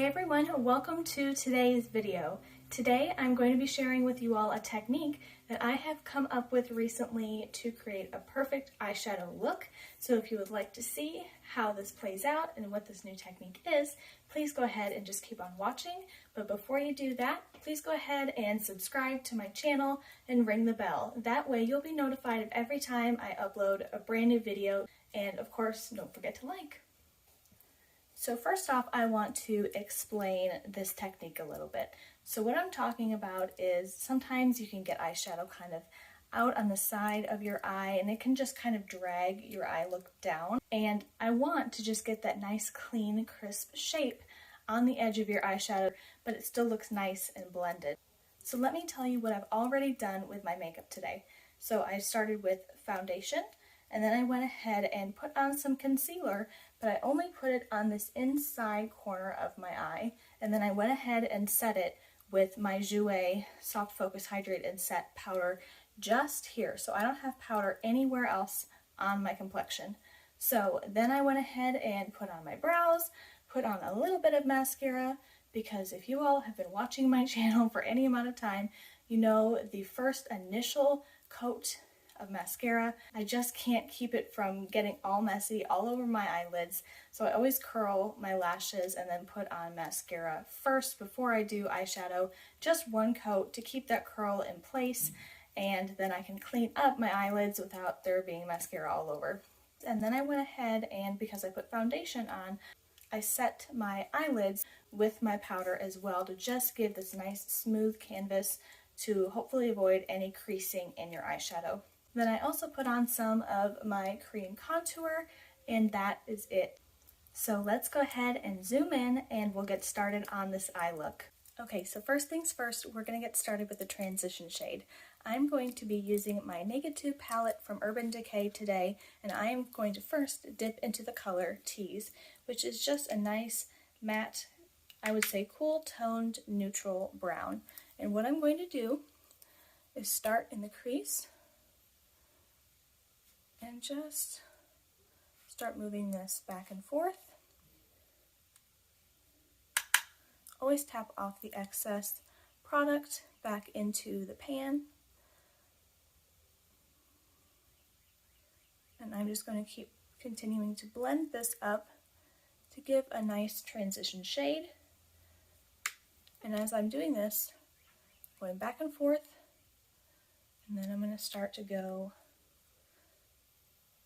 Hey everyone, welcome to today's video. Today I'm going to be sharing with you all a technique that I have come up with recently to create a perfect eyeshadow look. So if you would like to see how this plays out and what this new technique is, please go ahead and just keep on watching. But before you do that, please go ahead and subscribe to my channel and ring the bell. That way you'll be notified of every time I upload a brand new video. And of course, don't forget to like. So first off, I want to explain this technique a little bit. So what I'm talking about is sometimes you can get eyeshadow kind of out on the side of your eye and it can just kind of drag your eye look down. And I want to just get that nice, clean, crisp shape on the edge of your eyeshadow, but it still looks nice and blended. So let me tell you what I've already done with my makeup today. So I started with foundation, and then I went ahead and put on some concealer, but I only put it on this inside corner of my eye. And then I went ahead and set it with my Jouer Soft Focus Hydrate and Set powder just here. So I don't have powder anywhere else on my complexion. So then I went ahead and put on my brows, put on a little bit of mascara, because if you all have been watching my channel for any amount of time, you know the first initial coat of mascara, I just can't keep it from getting all messy all over my eyelids. So I always curl my lashes and then put on mascara first before I do eyeshadow, just one coat to keep that curl in place, and then I can clean up my eyelids without there being mascara all over. And then I went ahead and, because I put foundation on, I set my eyelids with my powder as well to just give this nice smooth canvas to hopefully avoid any creasing in your eyeshadow. Then I also put on some of my cream contour, and that is it. So let's go ahead and zoom in and we'll get started on this eye look. Okay, so first things first, we're going to get started with the transition shade. I'm going to be using my Naked 2 palette from Urban Decay today, and I am going to first dip into the color Tease, which is just a nice matte, I would say cool toned neutral brown. And what I'm going to do is start in the crease and just start moving this back and forth. Always tap off the excess product back into the pan. And I'm just going to keep continuing to blend this up to give a nice transition shade. And as I'm doing this, going back and forth, and then I'm going to start to go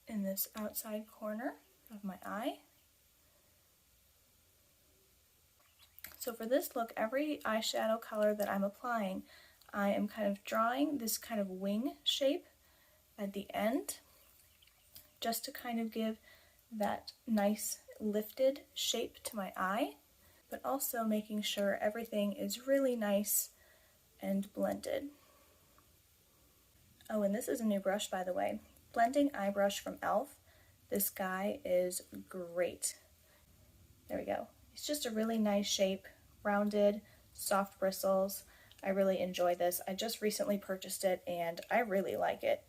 in this outside corner of my eye. So for this look, every eyeshadow color that I'm applying, I am kind of drawing this kind of wing shape at the end, just to kind of give that nice lifted shape to my eye, but also making sure everything is really nice and blended. Oh, and this is a new brush, by the way. Blending eye brush from e.l.f. This guy is great. There we go. It's just a really nice shape, rounded, soft bristles. I really enjoy this. I just recently purchased it and I really like it.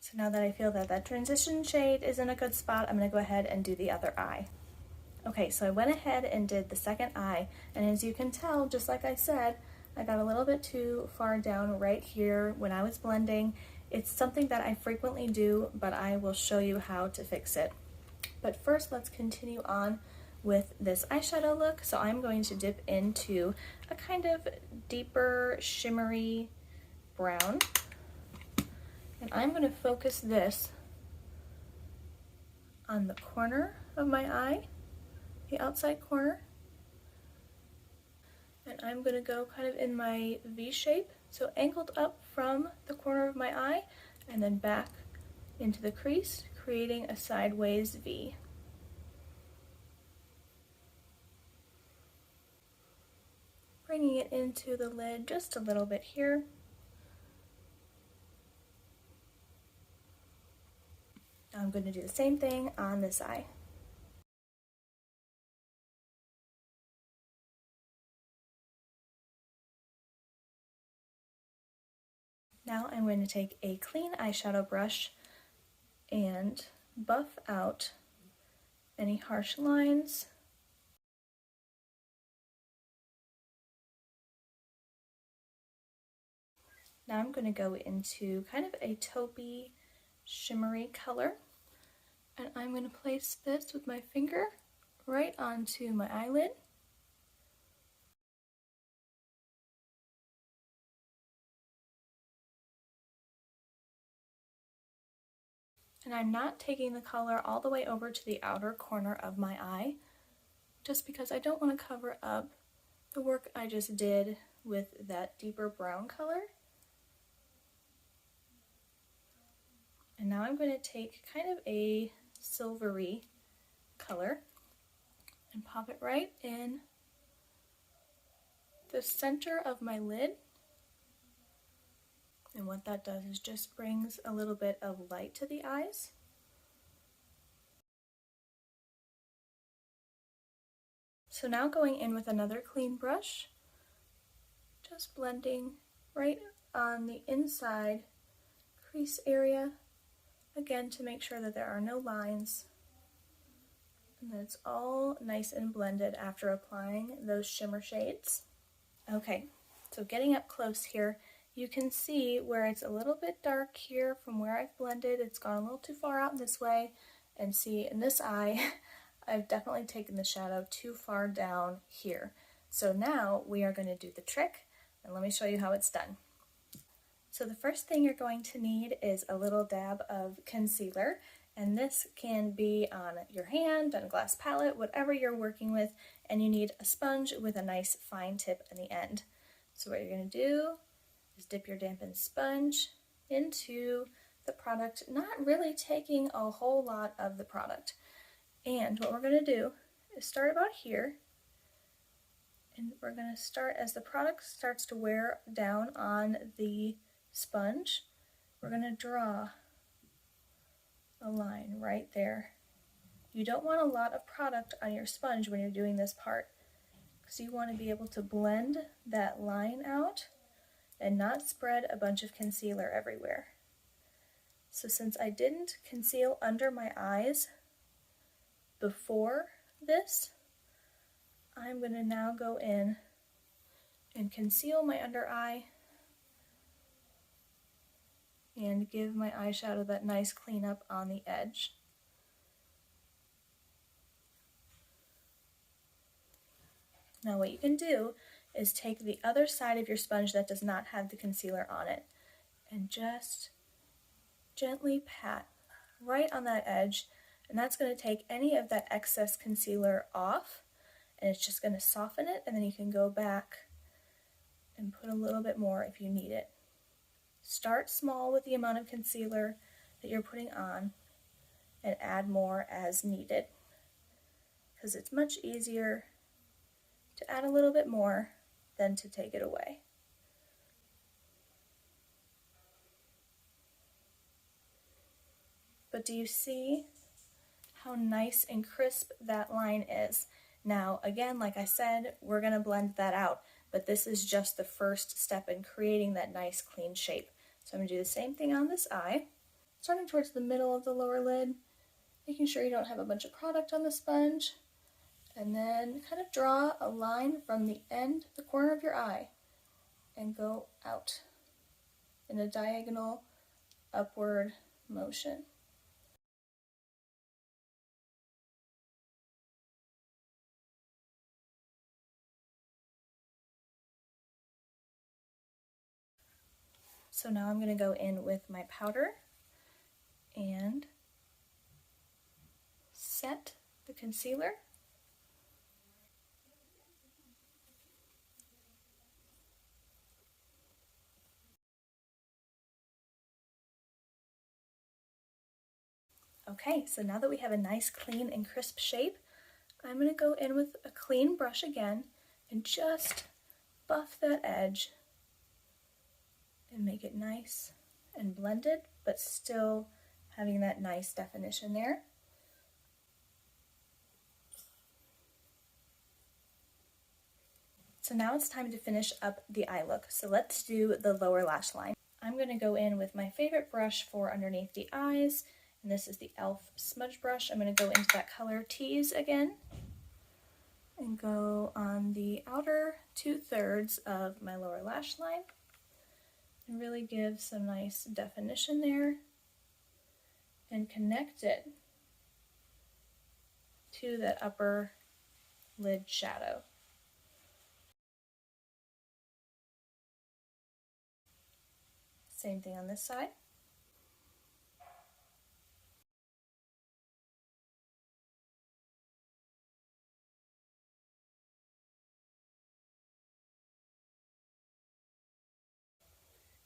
So now that I feel that that transition shade is in a good spot, I'm going to go ahead and do the other eye. Okay, so I went ahead and did the second eye, and as you can tell, just like I said, I got a little bit too far down right here when I was blending. It's something that I frequently do, but I will show you how to fix it. But first, let's continue on with this eyeshadow look. So I'm going to dip into a kind of deeper, shimmery brown. And I'm going to focus this on the corner of my eye, the outside corner. And I'm going to go kind of in my V shape, so angled up from the corner of my eye and then back into the crease, creating a sideways V. Bringing it into the lid just a little bit here. Now I'm going to do the same thing on this eye. Now I'm going to take a clean eyeshadow brush and buff out any harsh lines. Now I'm going to go into kind of a taupey, shimmery color, and I'm going to place this with my finger right onto my eyelid. And I'm not taking the color all the way over to the outer corner of my eye, just because I don't want to cover up the work I just did with that deeper brown color. And now I'm going to take kind of a silvery color and pop it right in the center of my lid. And what that does is just brings a little bit of light to the eyes. So now going in with another clean brush, just blending right on the inside crease area, again to make sure that there are no lines and that it's all nice and blended after applying those shimmer shades. Okay, so getting up close here, you can see where it's a little bit dark here from where I've blended. It's gone a little too far out this way, and see in this eye, I've definitely taken the shadow too far down here. So now we are going to do the trick, and let me show you how it's done. So the first thing you're going to need is a little dab of concealer, and this can be on your hand, on a glass palette, whatever you're working with, and you need a sponge with a nice fine tip in the end. So what you're going to do is dip your dampened sponge into the product, not really taking a whole lot of the product. And what we're going to do is start about here, and we're going to start as the product starts to wear down on the sponge. We're going to draw a line right there. You don't want a lot of product on your sponge when you're doing this part, because you want to be able to blend that line out and not spread a bunch of concealer everywhere. So since I didn't conceal under my eyes before this, I'm going to now go in and conceal my under eye and give my eyeshadow that nice cleanup on the edge. Now what you can do is take the other side of your sponge that does not have the concealer on it and just gently pat right on that edge, and that's going to take any of that excess concealer off, and it's just going to soften it, and then you can go back and put a little bit more if you need it. Start small with the amount of concealer that you're putting on and add more as needed, because it's much easier to add a little bit more than to take it away. But do you see how nice and crisp that line is? Now, again, like I said, we're going to blend that out, but this is just the first step in creating that nice clean shape. So I'm going to do the same thing on this eye, starting towards the middle of the lower lid, making sure you don't have a bunch of product on the sponge, and then kind of draw a line from the end, the corner of your eye, and go out in a diagonal upward motion. So now I'm going to go in with my powder and set the concealer. Okay, so now that we have a nice clean and crisp shape, I'm going to go in with a clean brush again and just buff that edge and make it nice and blended, but still having that nice definition there. So now it's time to finish up the eye look. So let's do the lower lash line. I'm going to go in with my favorite brush for underneath the eyes, and this is the e.l.f. smudge brush. I'm going to go into that color Tease again and go on the outer 2/3 of my lower lash line and really give some nice definition there and connect it to that upper lid shadow. Same thing on this side.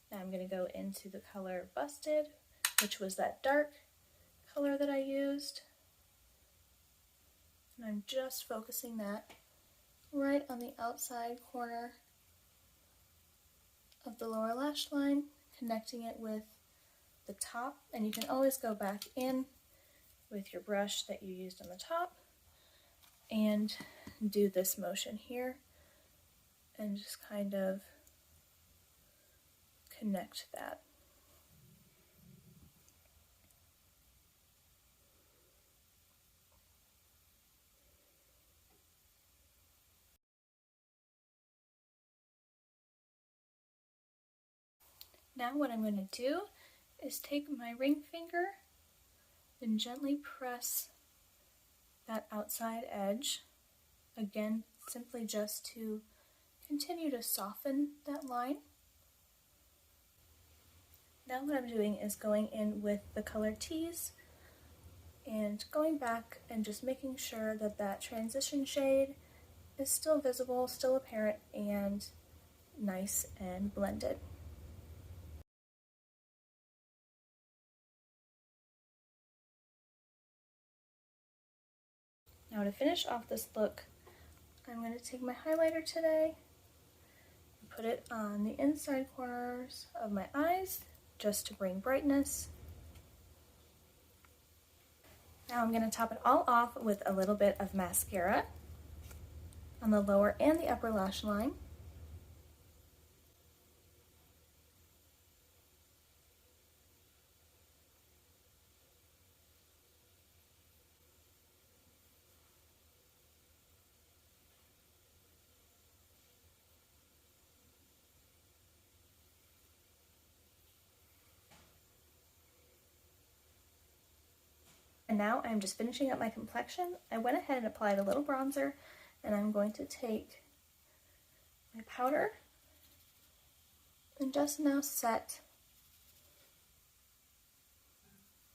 Now I'm going to go into the color Busted, which was that dark color that I used. And I'm just focusing that right on the outside corner of the lower lash line, connecting it with the top. And you can always go back in with your brush that you used on the top and do this motion here and just kind of connect that. Now what I'm going to do is take my ring finger and gently press that outside edge, again simply just to continue to soften that line. Now what I'm doing is going in with the color Tease and going back and just making sure that that transition shade is still visible, still apparent, and nice and blended. Now to finish off this look, I'm going to take my highlighter today and put it on the inside corners of my eyes just to bring brightness. Now I'm going to top it all off with a little bit of mascara on the lower and the upper lash line. And now I'm just finishing up my complexion. I went ahead and applied a little bronzer, and I'm going to take my powder and just now set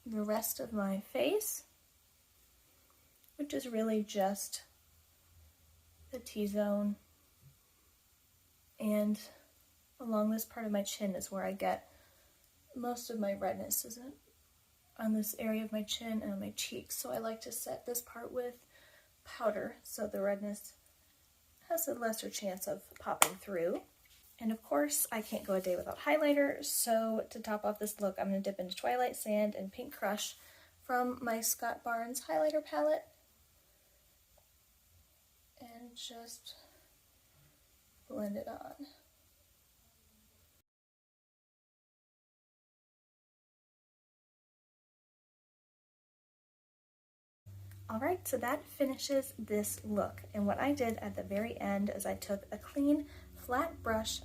the rest of my face, which is really just the T-zone, and along this part of my chin is where I get most of my redness, isn't on this area of my chin and on my cheeks. So I like to set this part with powder so the redness has a lesser chance of popping through. And of course, I can't go a day without highlighter, so to top off this look, I'm going to dip into Twilight Sand and Pink Crush from my Scott Barnes highlighter palette and just blend it on. Alright, so that finishes this look, and what I did at the very end is I took a clean, flat brush,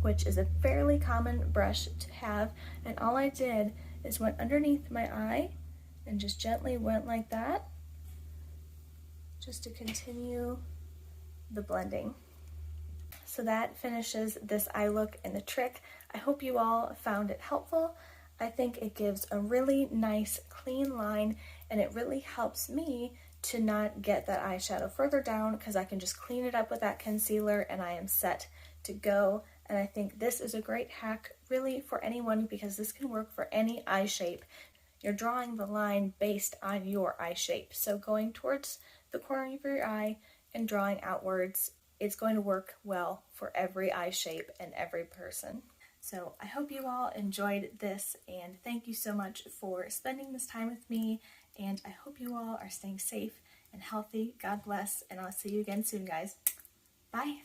which is a fairly common brush to have, and all I did is went underneath my eye and just gently went like that, just to continue the blending. So that finishes this eye look and the trick. I hope you all found it helpful. I think it gives a really nice clean line, and it really helps me to not get that eyeshadow further down because I can just clean it up with that concealer and I am set to go. And I think this is a great hack really for anyone because this can work for any eye shape. You're drawing the line based on your eye shape. So going towards the corner of your eye and drawing outwards, it's going to work well for every eye shape and every person. So I hope you all enjoyed this, and thank you so much for spending this time with me, and I hope you all are staying safe and healthy. God bless, and I'll see you again soon, guys. Bye.